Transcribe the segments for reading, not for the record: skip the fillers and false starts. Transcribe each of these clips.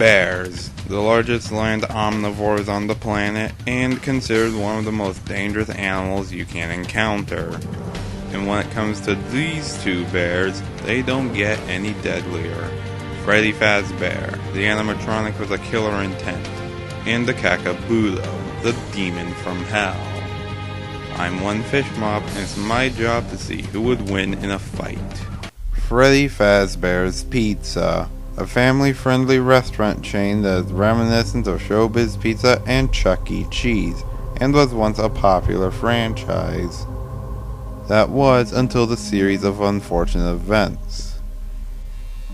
Bears, the largest land omnivores on the planet, and considered one of the most dangerous animals you can encounter. And when it comes to these two bears, they don't get any deadlier. Freddy Fazbear, the animatronic with a killer intent, and Akakabuto, the demon from hell. I'm one fish mob, and it's my job to see who would win in a fight. Freddy Fazbear's Pizza, a family-friendly restaurant chain that is reminiscent of Showbiz Pizza and Chuck E. Cheese, and was once a popular franchise. That was until the series of unfortunate events.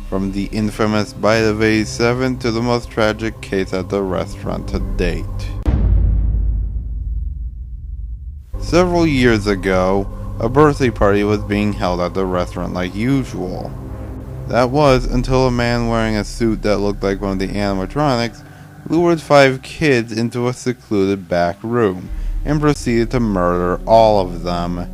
From the infamous bite of 87 to the most tragic case at the restaurant to date. Several years ago, a birthday party was being held at the restaurant like usual. That was until a man wearing a suit that looked like one of the animatronics lured 5 kids into a secluded back room and proceeded to murder all of them.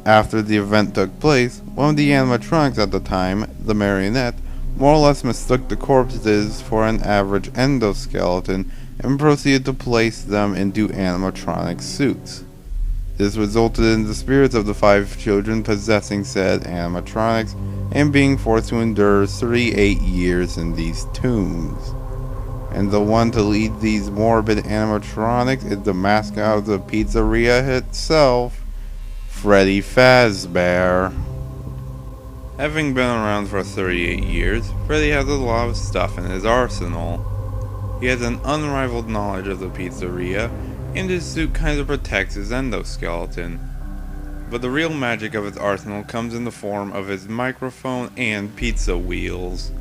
After the event took place, one of the animatronics at the time, the marionette, more or less mistook the corpses for an average endoskeleton and proceeded to place them into animatronic suits. This resulted in the spirits of the 5 children possessing said animatronics and being forced to endure 38 years in these tombs. And the one to lead these morbid animatronics is the mascot of the pizzeria itself, Freddy Fazbear. Having been around for 38 years, Freddy has a lot of stuff in his arsenal. He has an unrivaled knowledge of the pizzeria, and his suit kind of protects his endoskeleton. But the real magic of his arsenal comes in the form of his microphone and pizza wheels.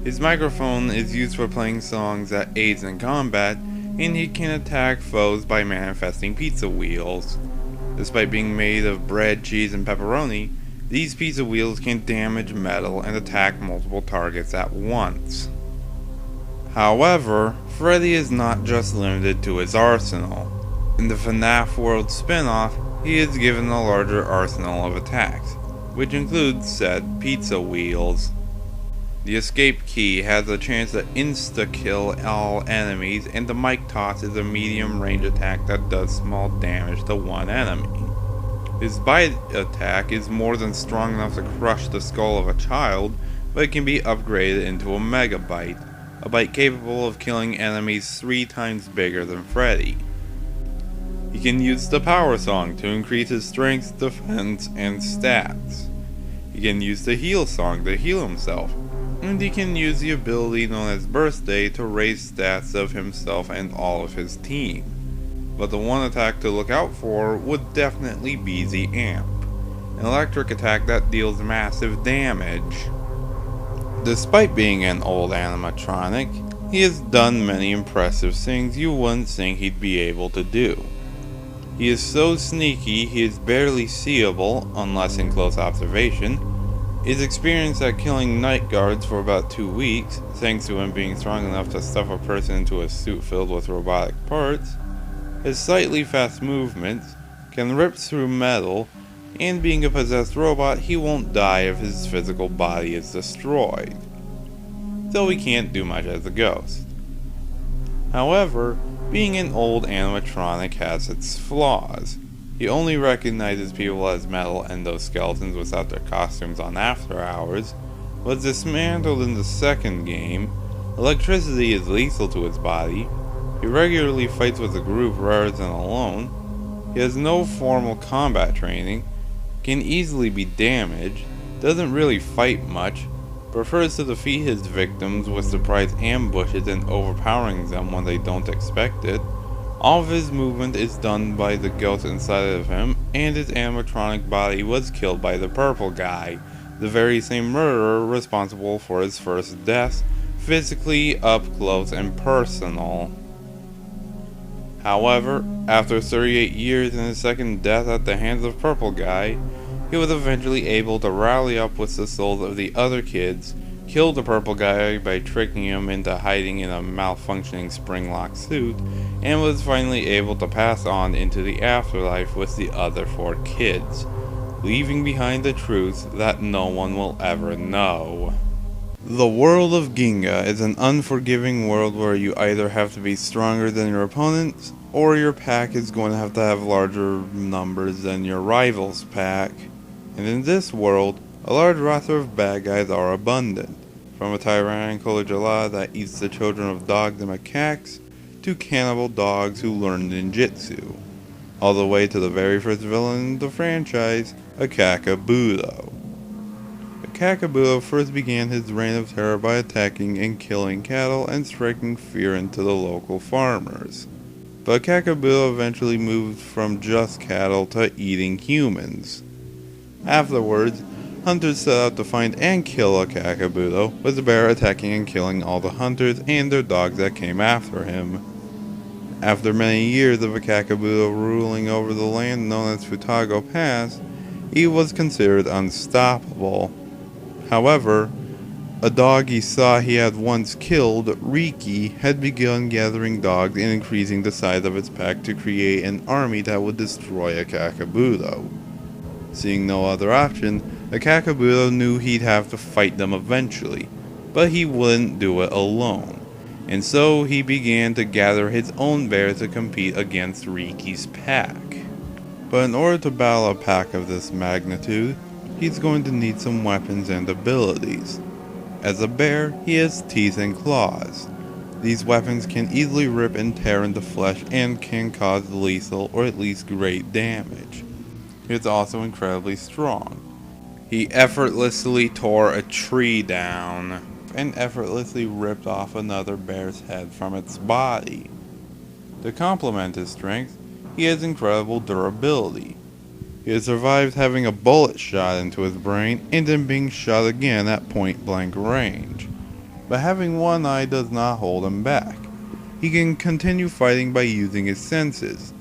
His microphone is used for playing songs that aids in combat, and he can attack foes by manifesting pizza wheels. Despite being made of bread, cheese, and pepperoni, these pizza wheels can damage metal and attack multiple targets at once. However, Freddy is not just limited to his arsenal. In the FNAF World spin-off, he is given a larger arsenal of attacks, which includes said pizza wheels. The escape key has a chance to insta-kill all enemies, and the mic toss is a medium-range attack that does small damage to one enemy. His bite attack is more than strong enough to crush the skull of a child, but it can be upgraded into a mega bite, a bite capable of killing enemies 3 times bigger than Freddy. He can use the power song to increase his strength, defense, and stats. He can use the heal song to heal himself, and he can use the ability known as Birthday to raise stats of himself and all of his team. But the one attack to look out for would definitely be the Amp, an electric attack that deals massive damage. Despite being an old animatronic, he has done many impressive things you wouldn't think he'd be able to do. He is so sneaky he is barely seeable unless in close observation, is experienced at killing night guards for about 2 weeks, thanks to him being strong enough to stuff a person into a suit filled with robotic parts, has slightly fast movements, can rip through metal, and being a possessed robot, he won't die if his physical body is destroyed. Though he can't do much as a ghost. However, being an old animatronic has its flaws. He only recognizes people as metal endoskeletons without their costumes on after hours, was dismantled in the second game, electricity is lethal to his body, he regularly fights with a group rather than alone, he has no formal combat training, can easily be damaged, doesn't really fight much, prefers to defeat his victims with surprise ambushes and overpowering them when they don't expect it. All of his movement is done by the ghost inside of him, and his animatronic body was killed by the purple guy, the very same murderer responsible for his first death, physically up close and personal. However, after 38 years and his second death at the hands of Purple Guy, he was eventually able to rally up with the souls of the other kids, kill the Purple Guy by tricking him into hiding in a malfunctioning spring-lock suit, and was finally able to pass on into the afterlife with the other 4 kids, leaving behind the truth that no one will ever know. The world of Ginga is an unforgiving world where you either have to be stronger than your opponents, or your pack is going to have larger numbers than your rival's pack. And in this world, a large roster of bad guys are abundant, from a tyrannical Jalaa that eats the children of dogs and macaques, to cannibal dogs who learn ninjutsu, all the way to the very first villain in the franchise, Akakabuto. Akakabuto first began his reign of terror by attacking and killing cattle and striking fear into the local farmers. But Akakabuto eventually moved from just cattle to eating humans. Afterwards, hunters set out to find and kill Akakabuto, with the bear attacking and killing all the hunters and their dogs that came after him. After many years of Akakabuto ruling over the land known as Futago Pass, he was considered unstoppable. However, a dog he saw he had once killed, Riki, had begun gathering dogs and increasing the size of its pack to create an army that would destroy Akakabuto. Seeing no other option, Akakabuto knew he'd have to fight them eventually, but he wouldn't do it alone, and so he began to gather his own bears to compete against Riki's pack. But in order to battle a pack of this magnitude, he's going to need some weapons and abilities. As a bear, he has teeth and claws. These weapons can easily rip and tear into flesh and can cause lethal or at least great damage. He is also incredibly strong. He effortlessly tore a tree down and effortlessly ripped off another bear's head from its body. To complement his strength, he has incredible durability. He has survived having a bullet shot into his brain and then being shot again at point-blank range. But having one eye does not hold him back. He can continue fighting by using his senses,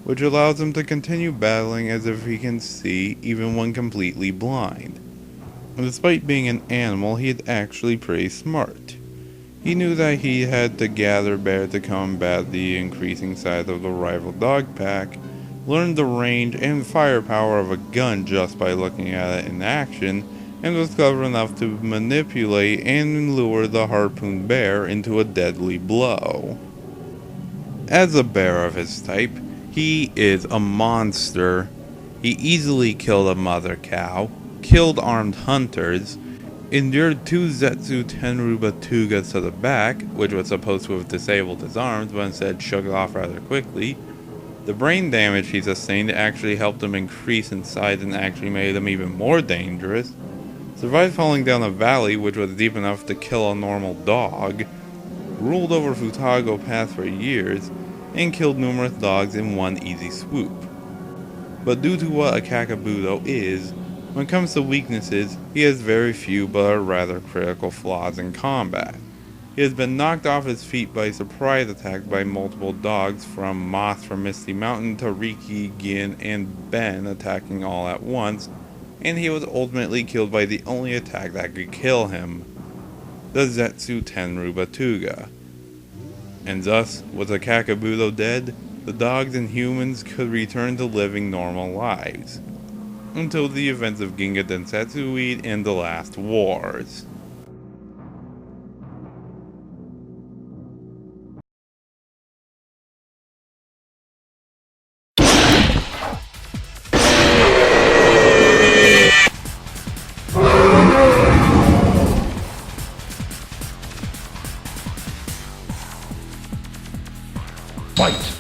which allows him to continue battling as if he can see even when completely blind. And despite being an animal, he is actually pretty smart. He knew that he had to gather bears to combat the increasing size of the rival dog pack, learned the range and firepower of a gun just by looking at it in action, and was clever enough to manipulate and lure the harpoon bear into a deadly blow. As a bear of his type, he is a monster. He easily killed a mother cow, killed armed hunters, endured 2 Zetsu Tenru Batugas to the back, which was supposed to have disabled his arms, but instead shook it off rather quickly. The brain damage he sustained actually helped him increase in size and actually made him even more dangerous. Survived falling down a valley which was deep enough to kill a normal dog. Ruled over Futago Pass for years, and killed numerous dogs in one easy swoop. But due to what Akakabuto is, when it comes to weaknesses, he has very few but are rather critical flaws in combat. He has been knocked off his feet by surprise attacks by multiple dogs, from Moth from Misty Mountain to Riki, Gin, and Ben attacking all at once, and he was ultimately killed by the only attack that could kill him, the Zetsu Tenru Batuga. And thus, with Akakabuto dead, the dogs and humans could return to living normal lives, until the events of Ginga Densetsu and the Last Wars. Fight!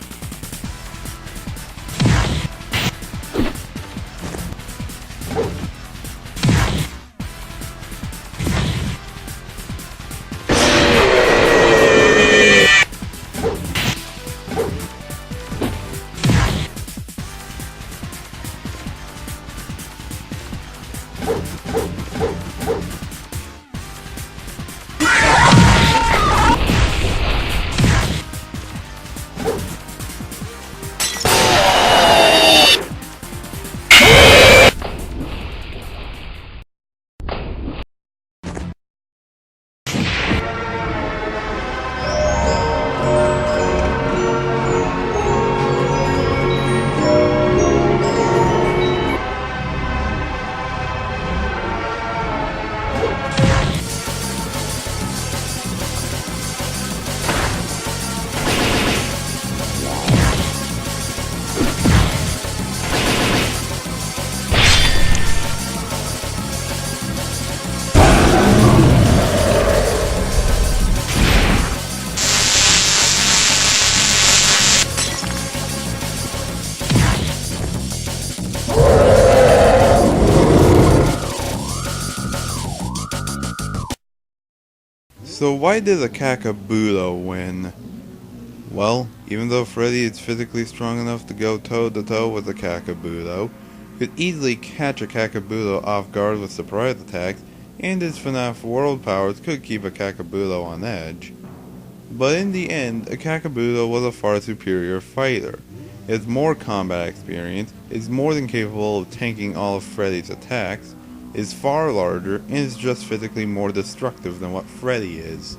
So why did Akakabuto win? Well, even though Freddy is physically strong enough to go toe-to-toe with Akakabuto, could easily catch Akakabuto off guard with surprise attacks, and his FNAF world powers could keep Akakabuto on edge. But in the end, Akakabuto was a far superior fighter. He has more combat experience, is more than capable of tanking all of Freddy's attacks, is far larger, and is just physically more destructive than what Freddy is.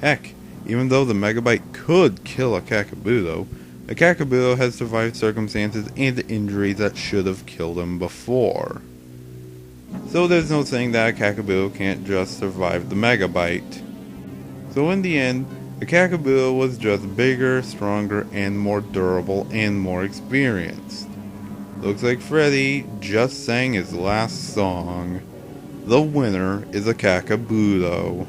Heck, even though the Megabyte could kill Akakabuto, Akakabuto has survived circumstances and injuries that should have killed him before. So there's no saying that Akakabuto can't just survive the Megabyte. So in the end, Akakabuto was just bigger, stronger, and more durable and more experienced. Looks like Freddy just sang his last song. The winner is Akakabuto.